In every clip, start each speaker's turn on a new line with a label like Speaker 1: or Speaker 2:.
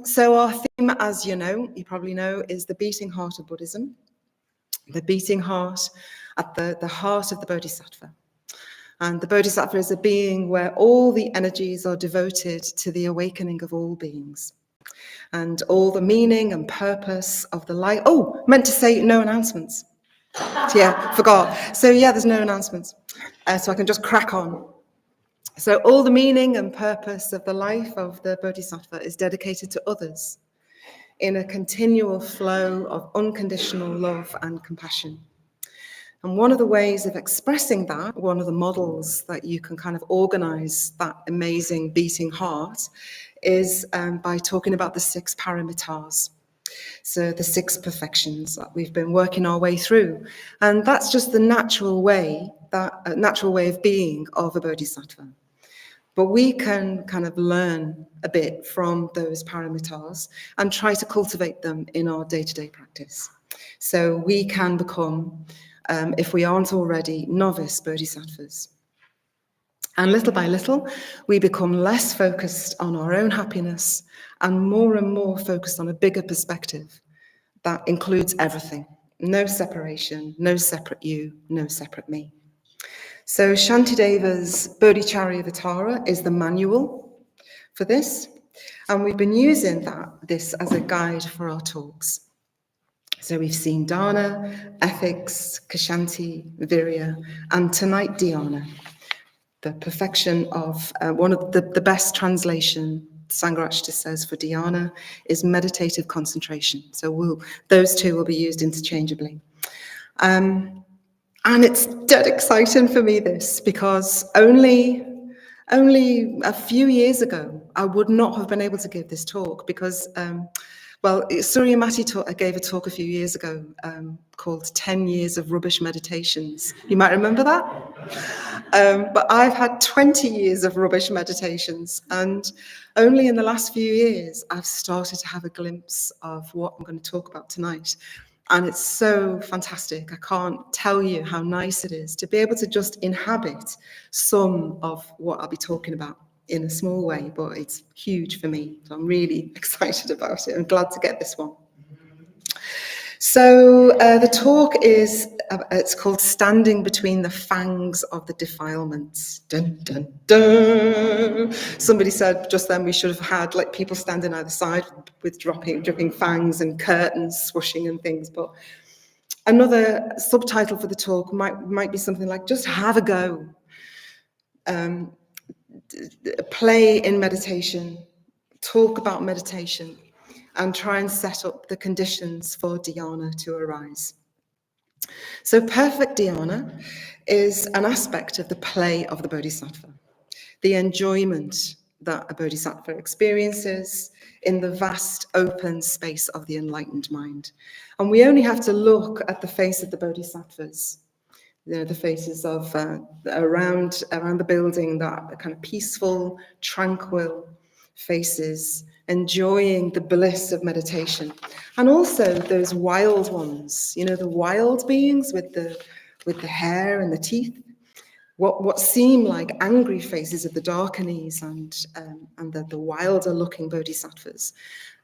Speaker 1: So our theme, as you probably know, is the beating heart of Buddhism. The beating heart at the heart of the Bodhisattva. And the Bodhisattva is a being where all the energies are devoted to the awakening of all beings. And all the meaning and purpose of the life. Oh, meant to say no announcements. Yeah, forgot. So yeah, there's no announcements. So I can just crack on. So all the meaning and purpose of the life of the Bodhisattva is dedicated to others in a continual flow of unconditional love and compassion. And one of the ways of expressing that, one of the models that you can kind of organize that amazing beating heart is by talking about the 6 paramitas. So the 6 perfections that we've been working our way through. And that's just the natural way of being of a bodhisattva. But we can kind of learn a bit from those paramitas and try to cultivate them in our day-to-day practice. So we can become, if we aren't already, novice bodhisattvas. And little by little, we become less focused on our own happiness and more focused on a bigger perspective that includes everything. No separation, no separate you, no separate me. So Shantideva's Bodhicharyavatara is the manual for this, and we've been using this as a guide for our talks. So we've seen dana, ethics, kshanti, virya, and tonight dhyana, the perfection of one of the best translation Sanghagita says for dhyana is meditative concentration. So those two will be used interchangeably. And it's dead exciting for me, this, because only a few years ago, I would not have been able to give this talk because, Surya Mati gave a talk a few years ago called 10 Years of Rubbish Meditations. You might remember that? But I've had 20 years of rubbish meditations, and only in the last few years, I've started to have a glimpse of what I'm going to talk about tonight. And it's so fantastic. I can't tell you how nice it is to be able to just inhabit some of what I'll be talking about in a small way, but it's huge for me. So I'm really excited about it. I'm glad to get this one. So the talk it's called Standing Between the Fangs of the Defilements. Dun, dun, dun. Somebody said just then we should have had like people standing either side with dripping fangs and curtains swooshing and things. But another subtitle for the talk might be something like just have a go. Play in meditation, talk about meditation, and try and set up the conditions for dhyana to arise. So perfect dhyana is an aspect of the play of the bodhisattva, the enjoyment that a bodhisattva experiences in the vast open space of the enlightened mind. And we only have to look at the face of the bodhisattvas, the faces of around the building, that kind of peaceful, tranquil faces, enjoying the bliss of meditation. And also those wild ones, the wild beings with the hair and the teeth, what seem like angry faces of the Darkanis and the wilder looking bodhisattvas.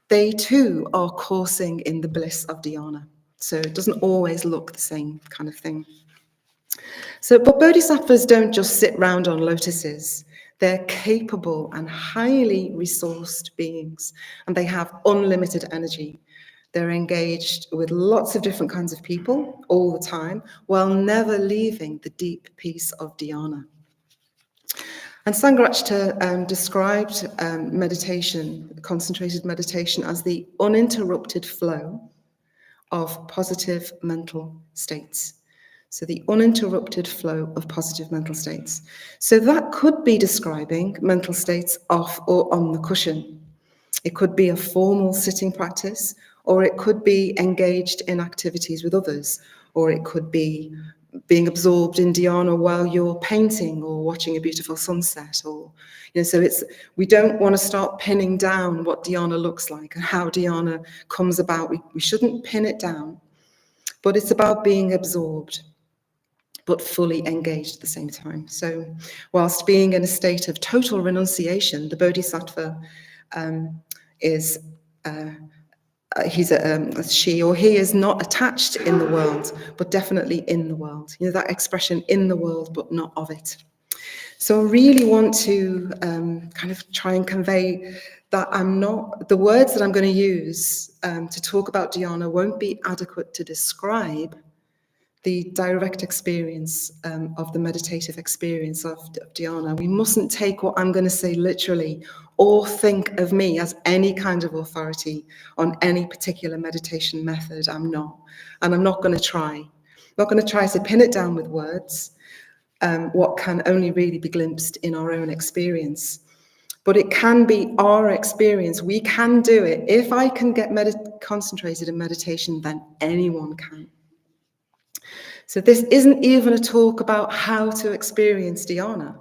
Speaker 1: They too are coursing in the bliss of dhyana. So it doesn't always look the same kind of thing. But bodhisattvas don't just sit round on lotuses. They're capable and highly resourced beings, and they have unlimited energy. They're engaged with lots of different kinds of people all the time, while never leaving the deep peace of dhyana. And Sanghagita described meditation, concentrated meditation, as the uninterrupted flow of positive mental states. So the uninterrupted flow of positive mental states. So that could be describing mental states off or on the cushion. It could be a formal sitting practice, or it could be engaged in activities with others, or it could be being absorbed in dhyana while you're painting or watching a beautiful sunset, or so we don't want to start pinning down what dhyana looks like and how dhyana comes about. We shouldn't pin it down, but it's about being absorbed but fully engaged at the same time. So whilst being in a state of total renunciation, the bodhisattva is she or he is not attached in the world, but definitely in the world. That expression, in the world, but not of it. So I really want to kind of try and convey that the words that I'm going to use to talk about dhyana won't be adequate to describe the direct experience of the meditative experience of dhyana. We mustn't take what I'm going to say literally or think of me as any kind of authority on any particular meditation method. I'm not. And I'm not going to try. I'm not going to try to pin it down with words, what can only really be glimpsed in our own experience. But it can be our experience. We can do it. If I can get concentrated in meditation, then anyone can. So this isn't even a talk about how to experience dhyana.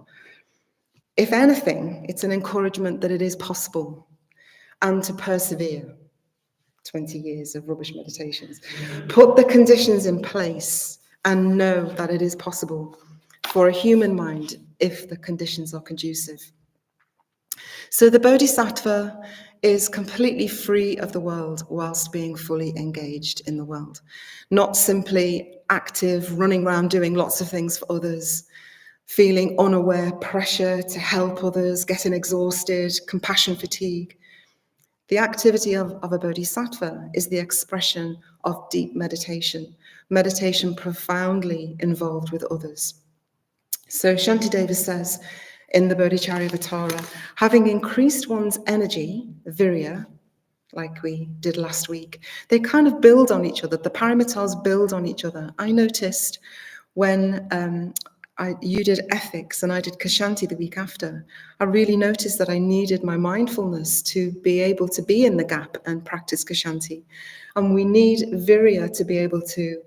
Speaker 1: If anything, it's an encouragement that it is possible and to persevere. 20 years of rubbish meditations. Put the conditions in place and know that it is possible for a human mind if the conditions are conducive. So the Bodhisattva is completely free of the world whilst being fully engaged in the world. Not simply active, running around doing lots of things for others, feeling unaware pressure to help others, getting exhausted, compassion fatigue. The activity of a bodhisattva is the expression of deep meditation profoundly involved with others. So Shantideva says in the Bodhicharyavatara, having increased one's energy, virya, like we did last week, they kind of build on each other. The paramitas build on each other. I noticed when you did ethics and I did Kshanti the week after, I really noticed that I needed my mindfulness to be able to be in the gap and practice Kshanti. And we need virya to be able to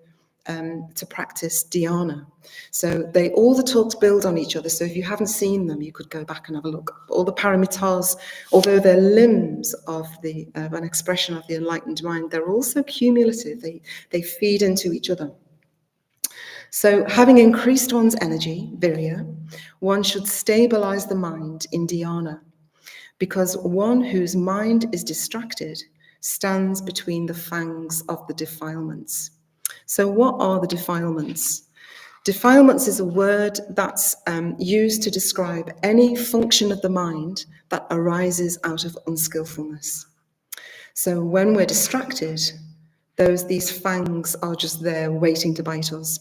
Speaker 1: practice dhyana. So all the talks build on each other. So if you haven't seen them, you could go back and have a look. All the paramitas, although they're limbs of an expression of the enlightened mind, they're also cumulative. They feed into each other. So having increased one's energy, virya, one should stabilize the mind in dhyana, because one whose mind is distracted stands between the fangs of the defilements. So what are the defilements? Defilements is a word that's used to describe any function of the mind that arises out of unskillfulness. So when we're distracted, these fangs are just there waiting to bite us.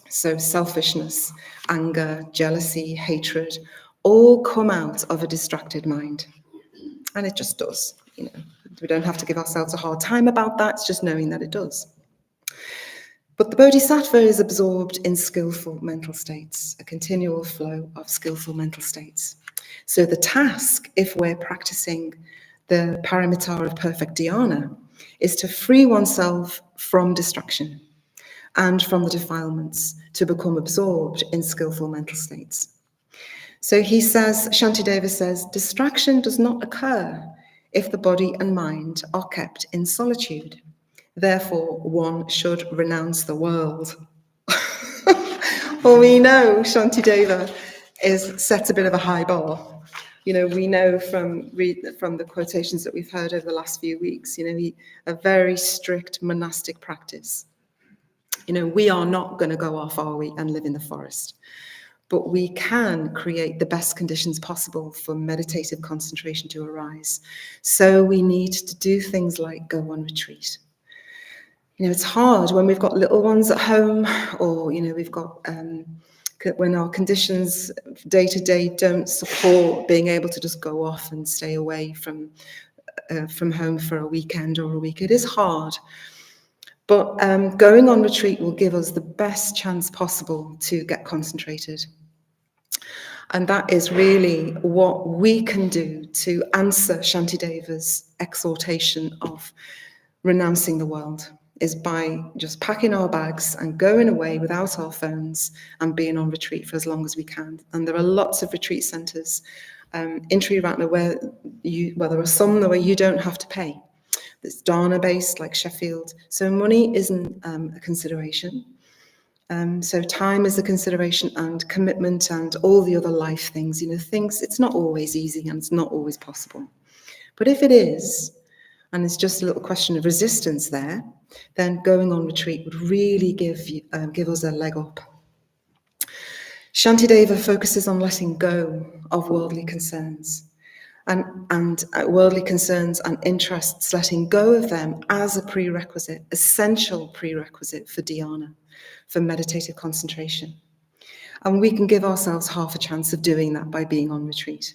Speaker 1: So selfishness, anger, jealousy, hatred, all come out of a distracted mind. And it just does. We don't have to give ourselves a hard time about that. It's just knowing that it does. But the bodhisattva is absorbed in skillful mental states, a continual flow of skillful mental states. So the task, if we're practicing the paramita of perfect dhyana, is to free oneself from distraction and from the defilements to become absorbed in skillful mental states. So Shantideva says, distraction does not occur if the body and mind are kept in solitude. Therefore, one should renounce the world. Well, we know Shantideva sets a bit of a high bar. We know from the quotations that we've heard over the last few weeks, a very strict monastic practice. We are not going to go off, are we, and live in the forest. But we can create the best conditions possible for meditative concentration to arise. So we need to do things like go on retreat. It's hard when we've got little ones at home, or, we've got, when our conditions day to day don't support being able to just go off and stay away from home for a weekend or a week. It is hard. But going on retreat will give us the best chance possible to get concentrated. And that is really what we can do to answer Shantideva's exhortation of renouncing the world, is by just packing our bags and going away without our phones and being on retreat for as long as we can. And there are lots of retreat centres in Triratna where there are some where you don't have to pay. It's dana-based, like Sheffield. So money isn't a consideration. So time is a consideration, and commitment and all the other life things, it's not always easy and it's not always possible. But if it is, and it's just a little question of resistance there, then going on retreat would really give us a leg up. Shantideva focuses on letting go of worldly concerns and worldly concerns and interests, letting go of them as a prerequisite, essential prerequisite for dhyana, for meditative concentration. And we can give ourselves half a chance of doing that by being on retreat.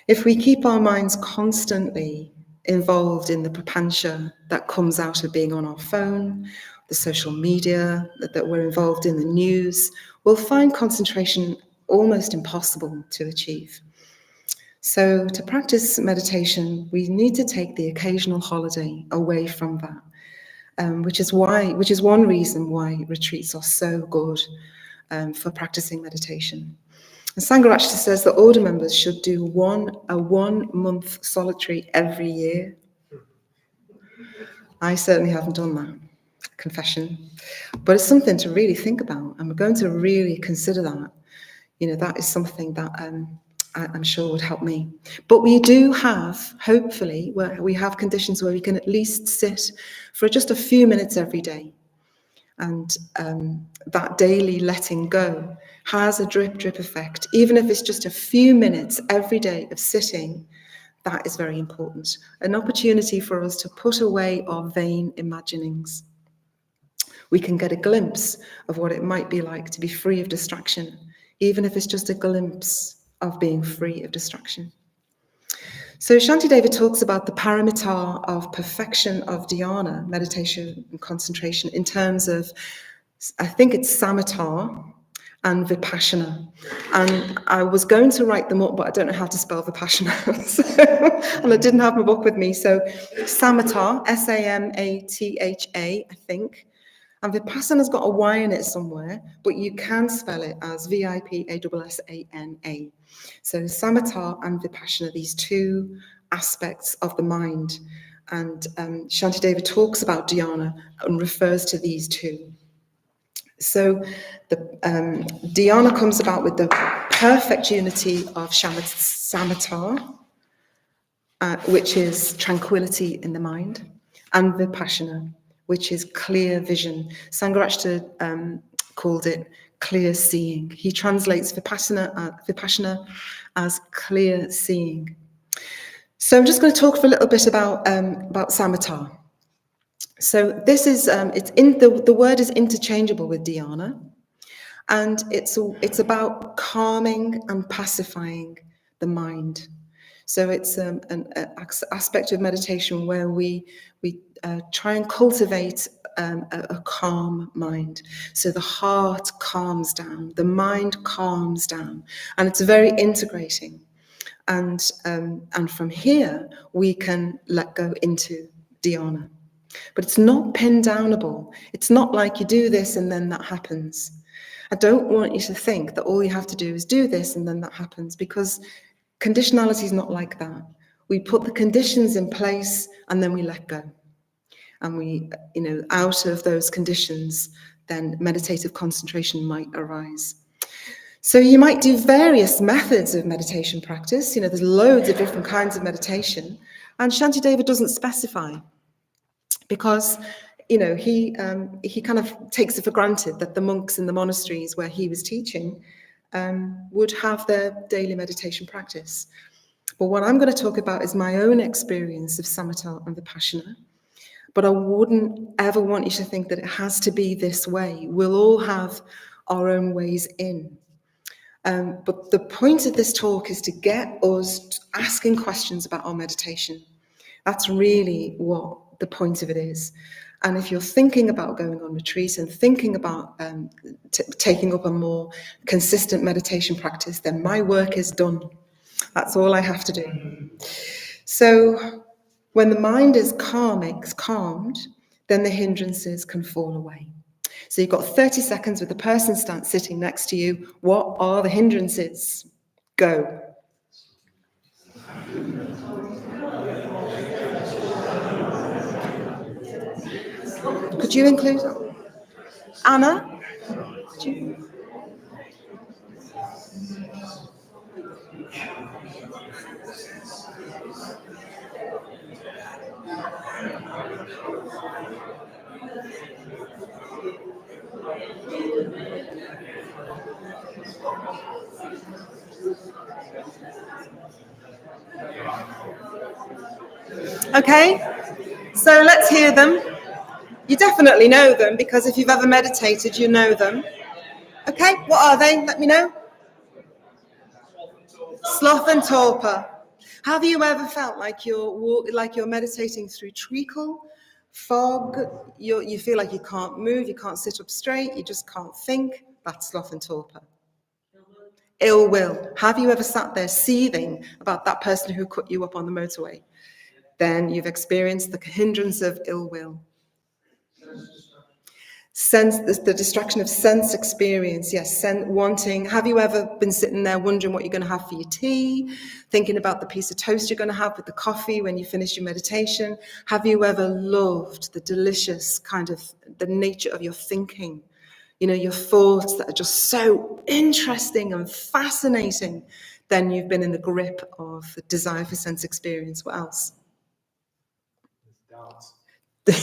Speaker 1: If we keep our minds constantly involved in the prapancha that comes out of being on our phone, the social media, that we're involved in the news, we'll find concentration almost impossible to achieve. So to practice meditation, we need to take the occasional holiday away from that, which is one reason why retreats are so good for practicing meditation. And Sangha actually says that order members should do a 1 month solitary every year. I certainly haven't done that, confession. But it's something to really think about, and we're going to really consider that. That is something that I'm sure would help me. But we do have, hopefully, where we have conditions where we can at least sit for just a few minutes every day. And that daily letting go has a drip effect. Even if it's just a few minutes every day of sitting, that is very important. An opportunity for us to put away our vain imaginings. We can get a glimpse of what it might be like to be free of distraction, even if it's just a glimpse of being free of distraction. So Shantideva talks about the paramita of perfection of dhyana, meditation and concentration, in terms of, I think it's samatha and vipassana. And I was going to write them up, but I don't know how to spell vipassana. And I didn't have my book with me. So samatha, S-A-M-A-T-H-A, I think. And Vipassana's got a Y in it somewhere, but you can spell it as V-I-P-A-S-S-A-N-A. So samatha and vipassana, these two aspects of the mind. And Shantideva talks about dhyana and refers to these two. So the dhyana comes about with the perfect unity of samatha, which is tranquility in the mind, and vipassana, which is clear vision. Sanghagita called it clear seeing. He translates vipassana as clear seeing. So I'm just going to talk for a little bit about samatha. So this is the word is interchangeable with dhyana, and it's about calming and pacifying the mind. So it's an aspect of meditation where we try and cultivate a calm mind. So the heart calms down, the mind calms down, and it's very integrating. And from here, we can let go into dhyana. But it's not pin downable. It's not like you do this and then that happens. I don't want you to think that all you have to do is do this and then that happens, because conditionality is not like that. We put the conditions in place and then we let go. And we, out of those conditions, then meditative concentration might arise. So you might do various methods of meditation practice. There's loads of different kinds of meditation. And Shantideva doesn't specify, because he kind of takes it for granted that the monks in the monasteries where he was teaching would have their daily meditation practice. But what I'm going to talk about is my own experience of samatha and vipassana. But I wouldn't ever want you to think that it has to be this way. We'll all have our own ways in. But the point of this talk is to get us asking questions about our meditation. That's really what the point of it is. And if you're thinking about going on retreat and thinking about taking up a more consistent meditation practice, then my work is done. That's all I have to do. So when the mind is calmed, then the hindrances can fall away. So you've got 30 seconds with the person sitting next to you. What are the hindrances? Go. Could you include Anna? Okay, so let's hear them. You definitely know them, because if you've ever meditated, you know them. Okay, what are they? Let me know. Sloth and torpor. Have you ever felt like you're meditating through treacle, fog? You feel like you can't move, you can't sit up straight, you just can't think. That's sloth and torpor. Ill will. Have you ever sat there seething about that person who cut you up on the motorway? Then you've experienced the hindrance of ill will. Sense, the distraction of sense experience, yes, wanting. Have you ever been sitting there wondering what you're going to have for your tea, thinking about the piece of toast you're going to have with the coffee when you finish your meditation? Have you ever loved the delicious kind of the nature of your thinking? You know, your thoughts that are just so interesting and fascinating. Then you've been in the grip of the desire for sense experience. What else? Doubt.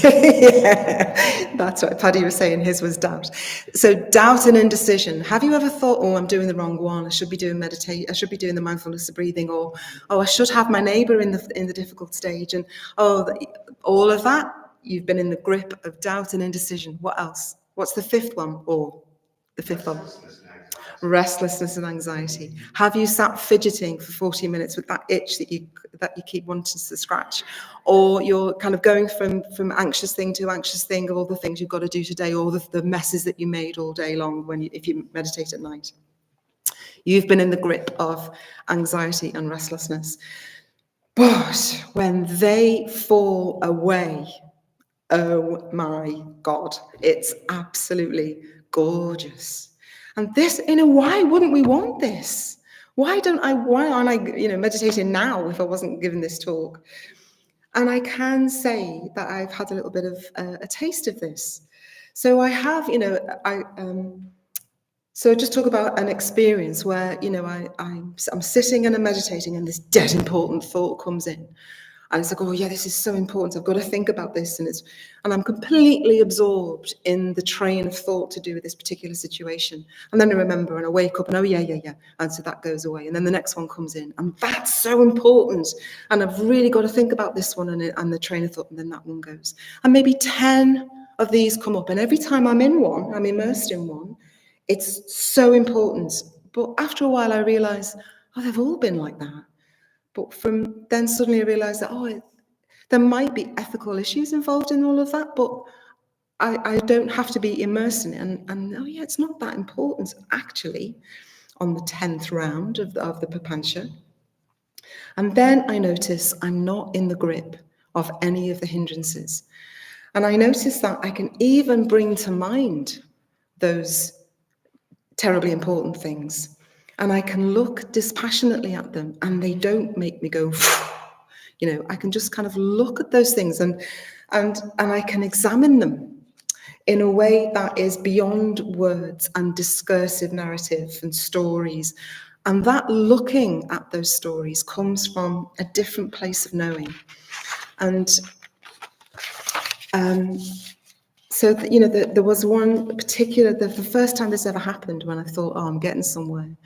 Speaker 1: Yeah, that's what Paddy was saying. His was doubt. So doubt and indecision. Have you ever thought, "Oh, I'm doing the wrong one. I should be doing meditate. I should be doing the mindfulness of breathing," or "Oh, I should have my neighbour in the difficult stage," and all of that. You've been in the grip of doubt and indecision. What else? What's the fifth one? Or the fifth one? Restlessness and anxiety. Have you sat fidgeting for 40 minutes with that itch that you keep wanting to scratch? Or you're kind of going from anxious thing to anxious thing, all the things you've got to do today, all the messes that you made all day long if you meditate at night. You've been in the grip of anxiety and restlessness. But when they fall away, oh my God, it's absolutely gorgeous. And this, why wouldn't we want this? Why aren't I, meditating now if I wasn't given this talk? And I can say that I've had a little bit of a taste of this. So I have, so just talk about an experience where, I'm sitting and I'm meditating and this dead important thought comes in. And it's like, oh yeah, this is so important. I've got to think about this. And I'm completely absorbed in the train of thought to do with this particular situation. And then I remember and I wake up and, oh yeah. And so that goes away. And then the next one comes in and that's so important. And I've really got to think about this one and the train of thought, and then that one goes. And maybe 10 of these come up. And every time I'm in one, I'm immersed in one, it's so important. But after a while I realize, oh, they've all been like that. But from then suddenly I realised that, there might be ethical issues involved in all of that, but I don't have to be immersed in it. And it's not that important, actually, on the 10th round of the Papancha. And then I notice I'm not in the grip of any of the hindrances. And I notice that I can even bring to mind those terribly important things. And I can look dispassionately at them and they don't make me go, I can just kind of look at those things and I can examine them in a way that is beyond words and discursive narrative and stories. And that looking at those stories comes from a different place of knowing. And so, there was one particular, the first time this ever happened when I thought, I'm getting somewhere,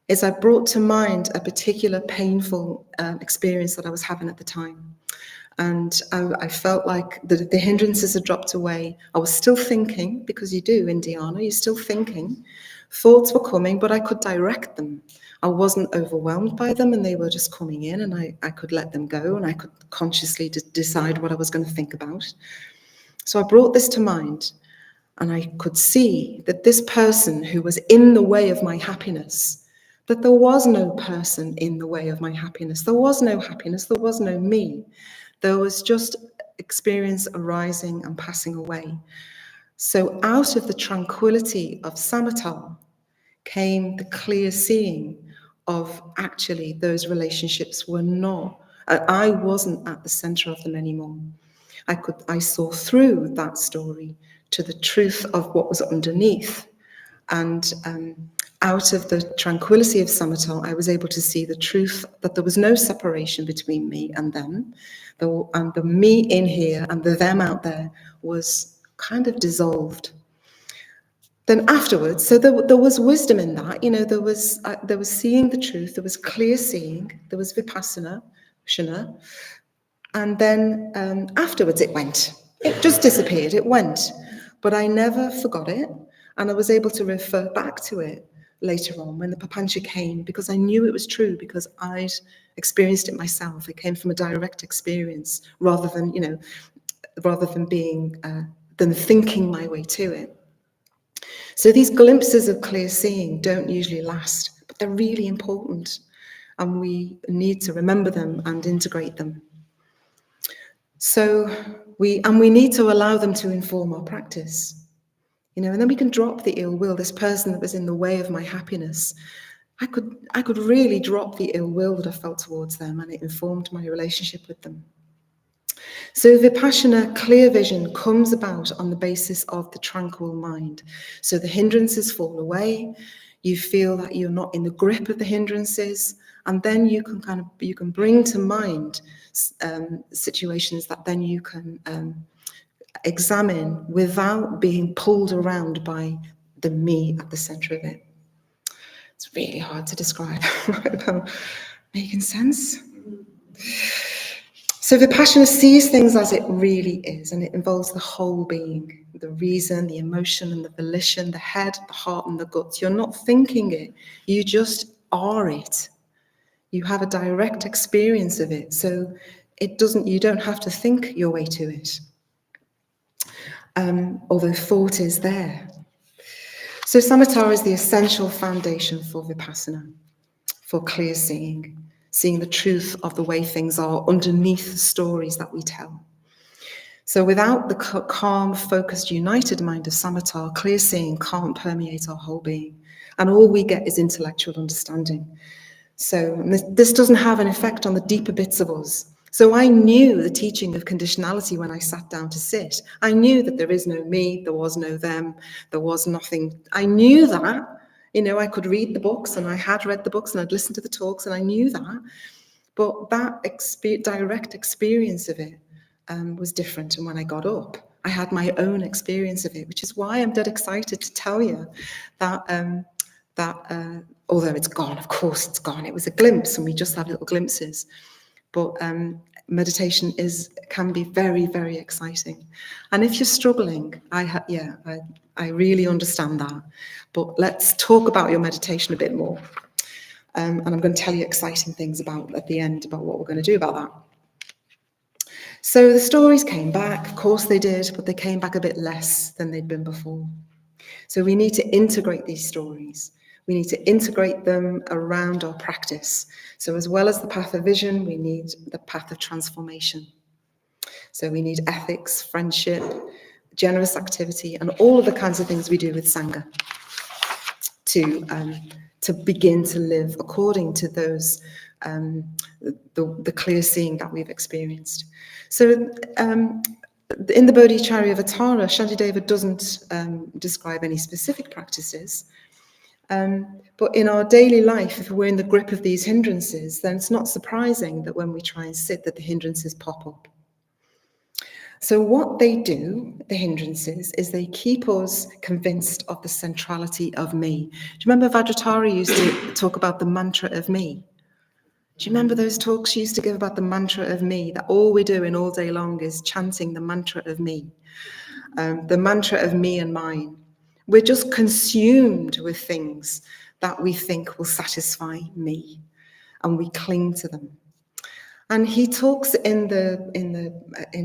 Speaker 1: is I brought to mind a particular painful experience that I was having at the time. And I felt like the hindrances had dropped away. I was still thinking, because you do in dhyana, you're still thinking. Thoughts were coming, but I could direct them. I wasn't overwhelmed by them, and they were just coming in, and I could let them go, and I could consciously decide what I was going to think about. So I brought this to mind, and I could see that this person who was in the way of my happiness, that there was no person in the way of my happiness. There was no happiness. There was no me. There was just experience arising and passing away. So out of the tranquility of samatha came the clear seeing of actually those relationships were not, I wasn't at the center of them anymore. I saw through that story to the truth of what was underneath. And out of the tranquility of samatha, I was able to see the truth that there was no separation between me and them. And the me in here and the them out there was kind of dissolved. Then afterwards, so there was wisdom in that, there was seeing the truth, there was clear seeing, there was vipassana, shana, and then afterwards it went. It just disappeared, it went. But I never forgot it, and I was able to refer back to it later on when the papancha came, because I knew it was true, because I'd experienced it myself. It came from a direct experience rather than being, than thinking my way to it. So these glimpses of clear seeing don't usually last, but they're really important, and we need to remember them and integrate them. So we need to allow them to inform our practice, and then we can drop the ill will. This person that was in the way of my happiness, I could really drop the ill will that I felt towards them, and it informed my relationship with them. So Vipassana, clear vision, comes about on the basis of the tranquil mind. So the hindrances fall away, you feel that you're not in the grip of the hindrances, and then you can bring to mind situations that then you can examine without being pulled around by the me at the center of it. It's really hard to describe. Making sense? So Vipassana sees things as it really is, and it involves the whole being, the reason, the emotion and the volition, the head, the heart and the guts. You're not thinking it, you just are it. You have a direct experience of it, so you don't have to think your way to it. Although thought is there. So samatha is the essential foundation for Vipassana, for clear seeing the truth of the way things are underneath the stories that we tell. So without the calm, focused, united mind of samatha, clear seeing can't permeate our whole being, and all we get is intellectual understanding. So this doesn't have an effect on the deeper bits of us. So I knew the teaching of conditionality when I sat down to sit. I knew that there is no me, there was no them, there was nothing. I knew that. I could read the books, and I had read the books, and I'd listened to the talks, and I knew that. But that direct experience of it was different. And when I got up, I had my own experience of it, which is why I'm dead excited to tell you that although it's gone, of course it's gone. It was a glimpse, and we just have little glimpses. But meditation can be very, very exciting. And if you're struggling, I really understand that. But let's talk about your meditation a bit more. And I'm going to tell you exciting things at the end about what we're going to do about that. So the stories came back, of course they did, but they came back a bit less than they'd been before. So we need to integrate these stories. We need to integrate them around our practice. So as well as the path of vision, we need the path of transformation. So we need ethics, friendship, generous activity, and all of the kinds of things we do with Sangha to begin to live according to those, the clear seeing that we've experienced. So in the Bodhicharyavatara, Shantideva doesn't describe any specific practices. But in our daily life, if we're in the grip of these hindrances, then it's not surprising that when we try and sit, that the hindrances pop up. So what they do, the hindrances, is they keep us convinced of the centrality of me. Do you remember Vajratari used to talk about the mantra of me? Do you remember those talks she used to give about the mantra of me? That all we're doing all day long is chanting the mantra of me. The mantra of me and mine. We're just consumed with things that we think will satisfy me, and we cling to them. And he talks in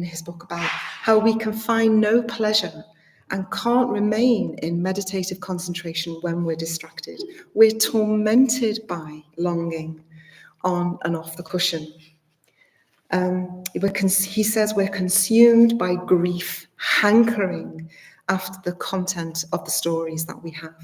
Speaker 1: his book about how we can find no pleasure and can't remain in meditative concentration when we're distracted. We're tormented by longing on and off the cushion. He says we're consumed by grief, hankering after the content of the stories that we have.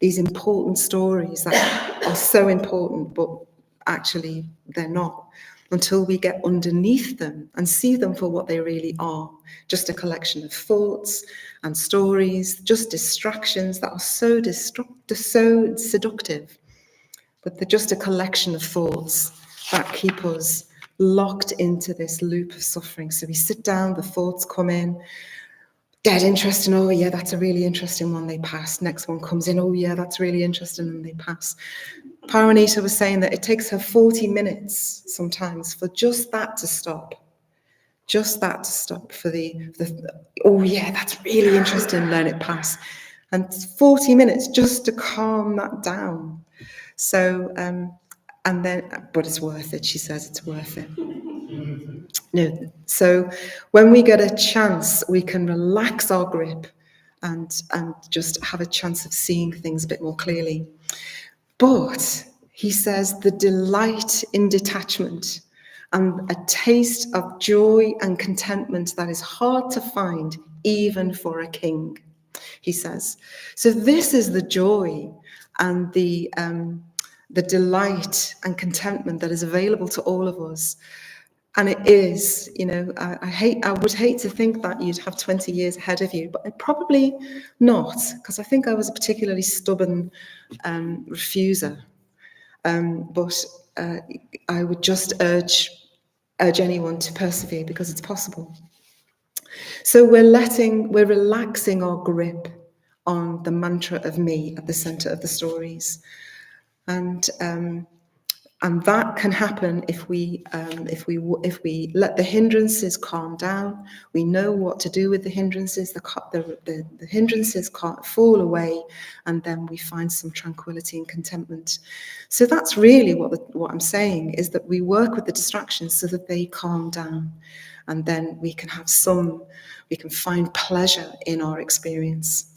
Speaker 1: These important stories that are so important, but actually they're not. until we get underneath them and see them for what they really are, just a collection of thoughts and stories, just distractions that are so seductive, but they're just a collection of thoughts that keep us locked into this loop of suffering. So we sit down, the thoughts come in, dead interesting, oh yeah, that's a really interesting one, they pass. Next one comes in, oh yeah, that's really interesting, and they pass. Paranita was saying that it takes her 40 minutes sometimes for just that to stop. Just that to stop for the oh yeah, that's really interesting, let it pass. And 40 minutes just to calm that down. So, and then, but it's worth it, she says it's worth it. No, so when we get a chance, we can relax our grip and just have a chance of seeing things a bit more clearly. But he says the delight in detachment and a taste of joy and contentment that is hard to find even for a king, he says. So this is the joy and the delight and contentment that is available to all of us. And it is, you know, I would hate to think that you'd have 20 years ahead of you, but probably not, because I think I was a particularly stubborn refuser. But I would just urge anyone to persevere because it's possible. So we're relaxing our grip on the mantra of me at the center of the stories. And that can happen if we let the hindrances calm down. We know what to do with the hindrances. The hindrances can't fall away, and then we find some tranquility and contentment. So that's really what I'm saying, is that we work with the distractions so that they calm down, and then we can find pleasure in our experience.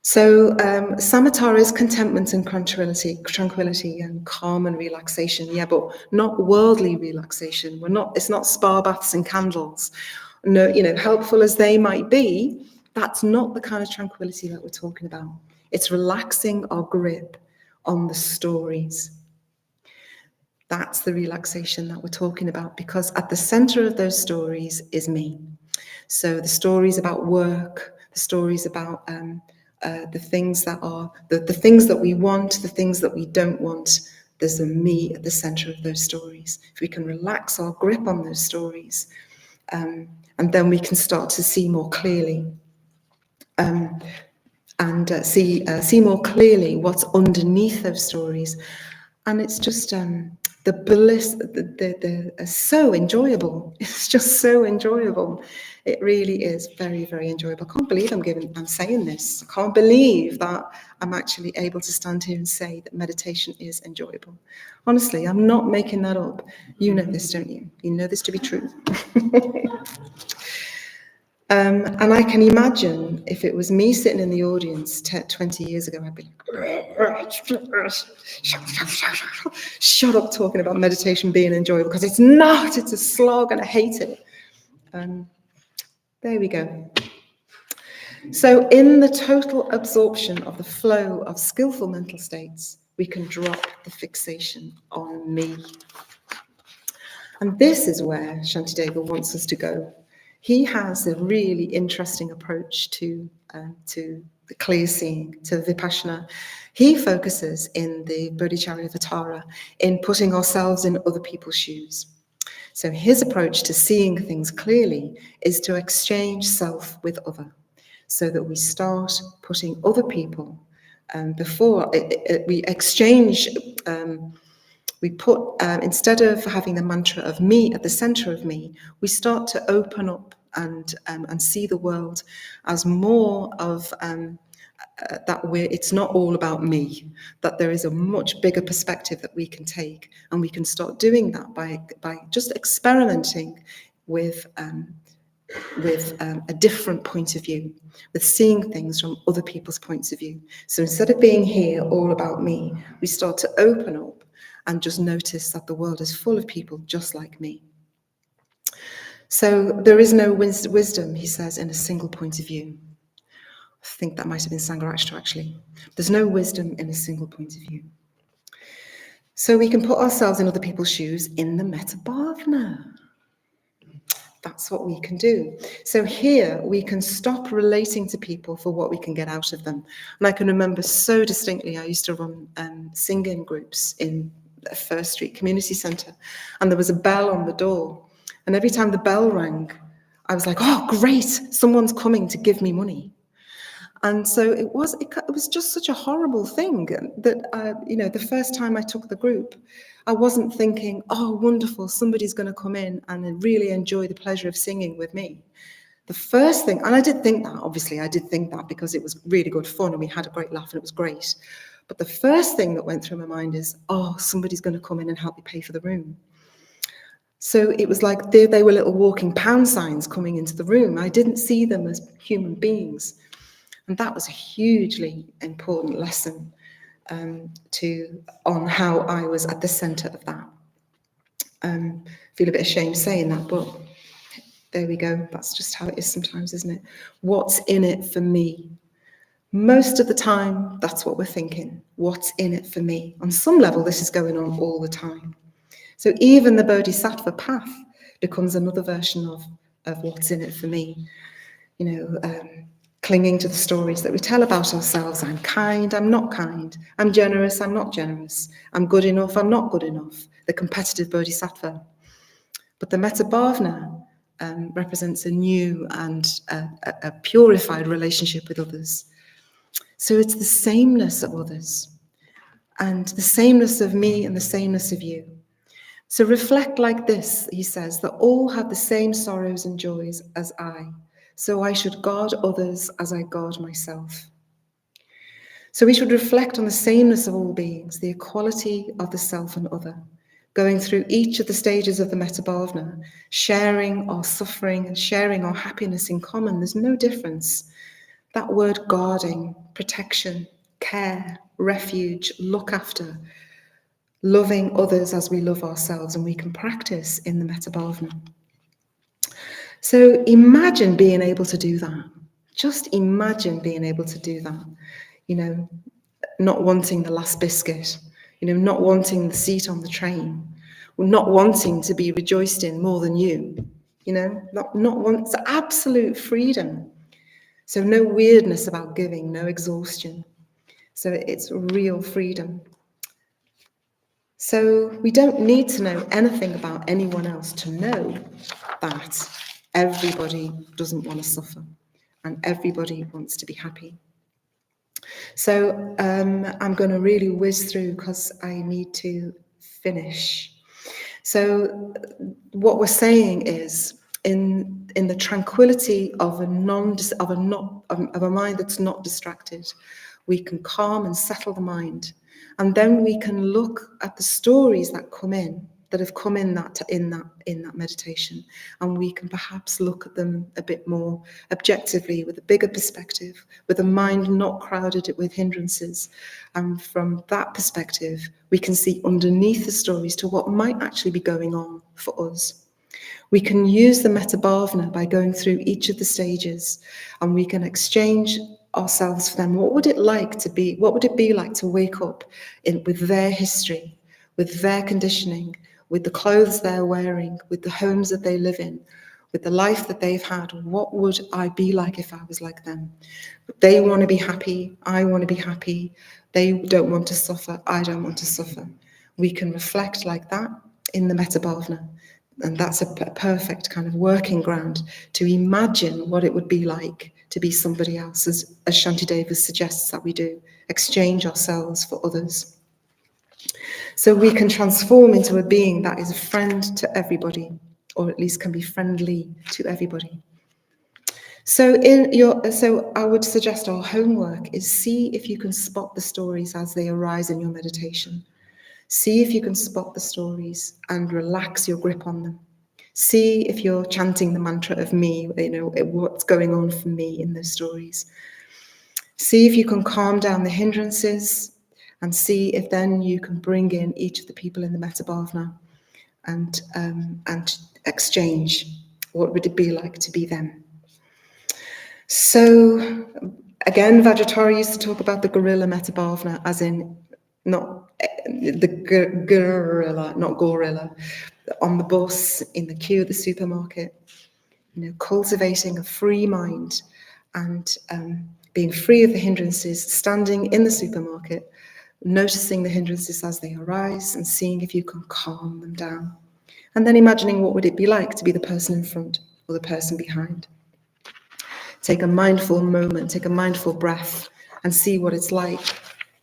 Speaker 1: So samatha is contentment and tranquility and calm and relaxation. Yeah, but not worldly relaxation. It's not spa baths and candles. No, you know, helpful as they might be, that's not the kind of tranquility that we're talking about. It's relaxing our grip on the stories. That's the relaxation that we're talking about, because at the center of those stories is me. So the stories about work, the stories about the things that are the things that we want, the things that we don't want. There's a me at the center of those stories. If we can relax our grip on those stories, and then we can start to see more clearly, see more clearly what's underneath those stories. And it's just the bliss, so enjoyable. It's just so enjoyable. It really is very, very enjoyable. I can't believe I'm saying this. I can't believe that I'm actually able to stand here and say that meditation is enjoyable. Honestly, I'm not making that up. You know this, don't you? You know this to be true. And I can imagine if it was me sitting in the audience 20 years ago, I'd be like, shut up talking about meditation being enjoyable, because it's not, it's a slog and I hate it. There we go. So in the total absorption of the flow of skillful mental states, we can drop the fixation on me. And this is where Shantideva wants us to go. He has a really interesting approach to the clear seeing, to Vipassana. He focuses in the Bodhicharyavatara in putting ourselves in other people's shoes. So his approach to seeing things clearly is to exchange self with other, so that we start putting other people before we exchange. We put, instead of having the mantra of me at the center of me, we start to open up and see the world as more of it's not all about me, that there is a much bigger perspective that we can take, and we can start doing that by just experimenting with a different point of view, with seeing things from other people's points of view. So instead of being here all about me, we start to open up and just notice that the world is full of people just like me. So there is no wisdom, he says, in a single point of view. I think that might have been Sanghagita actually. There's no wisdom in a single point of view. So we can put ourselves in other people's shoes in the Metta Bhavana. That's what we can do. So here we can stop relating to people for what we can get out of them. And I can remember so distinctly, I used to run singing groups in the First Street Community Centre, and there was a bell on the door. And every time the bell rang, I was like, oh, great, someone's coming to give me money. And so it was just such a horrible thing that, the first time I took the group, I wasn't thinking, oh, wonderful, somebody's going to come in and really enjoy the pleasure of singing with me. The first thing, and I did think that, obviously, I did think that because it was really good fun and we had a great laugh and it was great. But the first thing that went through my mind is, oh, somebody's going to come in and help me pay for the room. So it was like they were little walking pound signs coming into the room. I didn't see them as human beings. And that was a hugely important lesson on how I was at the centre of that. I feel a bit ashamed saying that, but there we go. That's just how it is sometimes, isn't it? What's in it for me? Most of the time, that's what we're thinking. What's in it for me? On some level, this is going on all the time. So even the Bodhisattva path becomes another version of what's in it for me. Clinging to the stories that we tell about ourselves. I'm kind, I'm not kind. I'm generous, I'm not generous. I'm good enough, I'm not good enough. The competitive bodhisattva. But the Metta Bhavana represents a new and a purified relationship with others. So it's the sameness of others and the sameness of me and the sameness of you. So reflect like this, he says, that all have the same sorrows and joys as I. So I should guard others as I guard myself. So we should reflect on the sameness of all beings, the equality of the self and other, going through each of the stages of the Metta Bhavana, sharing our suffering and sharing our happiness in common. There's no difference. That word guarding, protection, care, refuge, look after, loving others as we love ourselves, and we can practice in the Metta Bhavana. So imagine being able to do that. Just imagine being able to do that. Not wanting the last biscuit, not wanting the seat on the train, not wanting to be rejoiced in more than you, not want, it's absolute freedom. So no weirdness about giving, no exhaustion. So it's real freedom. So we don't need to know anything about anyone else to know that everybody doesn't want to suffer and everybody wants to be happy. So I'm going to really whiz through because I need to finish. So what we're saying is, in the tranquility of a mind that's not distracted, we can calm and settle the mind, and then we can look at the stories that have come in that meditation, and we can perhaps look at them a bit more objectively, with a bigger perspective, with a mind not crowded with hindrances. And from that perspective, we can see underneath the stories to what might actually be going on for us. We can use the Metta Bhavana by going through each of the stages, and we can exchange ourselves for them. What would it be like to wake up with their history, with their conditioning, with the clothes they're wearing, with the homes that they live in, with the life that they've had? What would I be like if I was like them? They want to be happy, I want to be happy. They don't want to suffer, I don't want to suffer. We can reflect like that in the Metta Bhavana. And that's a perfect kind of working ground to imagine what it would be like to be somebody else, as Shantideva suggests that we do, exchange ourselves for others. So we can transform into a being that is a friend to everybody, or at least can be friendly to everybody. So I would suggest our homework is see if you can spot the stories as they arise in your meditation. See if you can spot the stories and relax your grip on them. See if you're chanting the mantra of me, what's going on for me in those stories. See if you can calm down the hindrances, and see if then you can bring in each of the people in the Metta Bhavana and exchange. What would it be like to be them? So again, Vajratarya used to talk about the gorilla Metta Bhavana, as in not the gorilla, not gorilla, on the bus, in the queue at the supermarket, cultivating a free mind and being free of the hindrances, standing in the supermarket, noticing the hindrances as they arise and seeing if you can calm them down. And then imagining what would it be like to be the person in front or the person behind. Take a mindful moment, take a mindful breath and see what it's like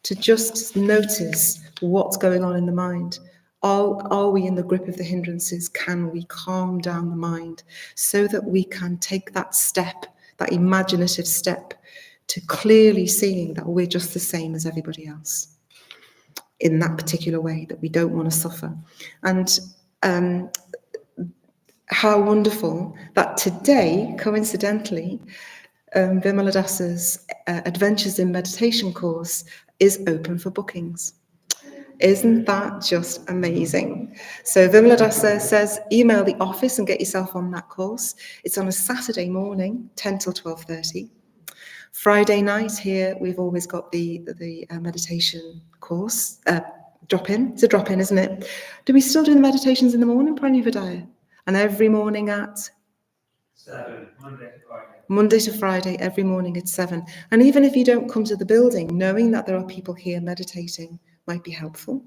Speaker 1: to just notice what's going on in the mind. Are we in the grip of the hindrances? Can we calm down the mind so that we can take that step, that imaginative step, to clearly seeing that we're just the same as everybody else in that particular way, that we don't want to suffer. And how wonderful that today, coincidentally, Vimaladasa's Adventures in Meditation course is open for bookings. Isn't that just amazing? So Vimaladasa says, email the office and get yourself on that course. It's on a Saturday morning, 10 till 12:30. Friday night here, we've always got the meditation course, drop-in. It's a drop-in, isn't it? Do we still do the meditations in the morning, Pranivadaya? And every morning at?
Speaker 2: 7, Monday to Friday.
Speaker 1: Monday to Friday, every morning at 7. And even if you don't come to the building, knowing that there are people here meditating might be helpful.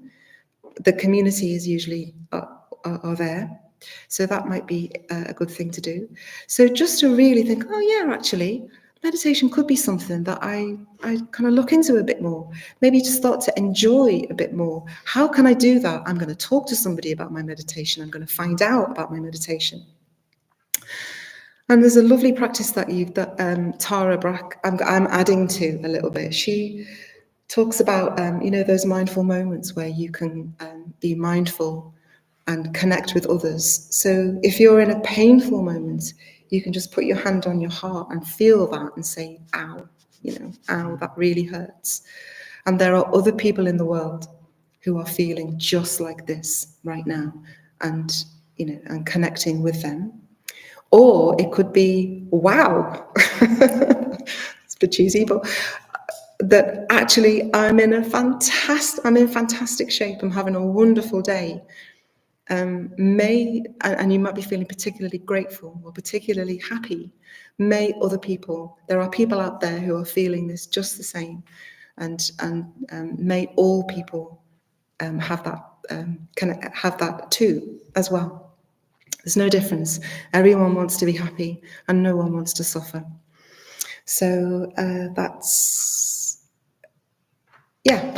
Speaker 1: The community is usually are there. So that might be a good thing to do. So just to really think, oh yeah, actually, meditation could be something that I kind of look into a bit more, maybe to start to enjoy a bit more. How can I do that? I'm going to talk to somebody about my meditation. I'm going to find out about my meditation. And there's a lovely practice that Tara Brack, I'm adding to a little bit. She talks about, those mindful moments where you can be mindful and connect with others. So if you're in a painful moment, you can just put your hand on your heart and feel that and say, ow, ow, that really hurts. And there are other people in the world who are feeling just like this right now, and connecting with them. Or it could be, wow, it's a bit cheesy, but that actually I'm in fantastic shape. I'm having a wonderful day. And you might be feeling particularly grateful or particularly happy. There are people out there who are feeling this just the same. And may all people have that too as well. There's no difference. Everyone wants to be happy and no one wants to suffer. So that's it.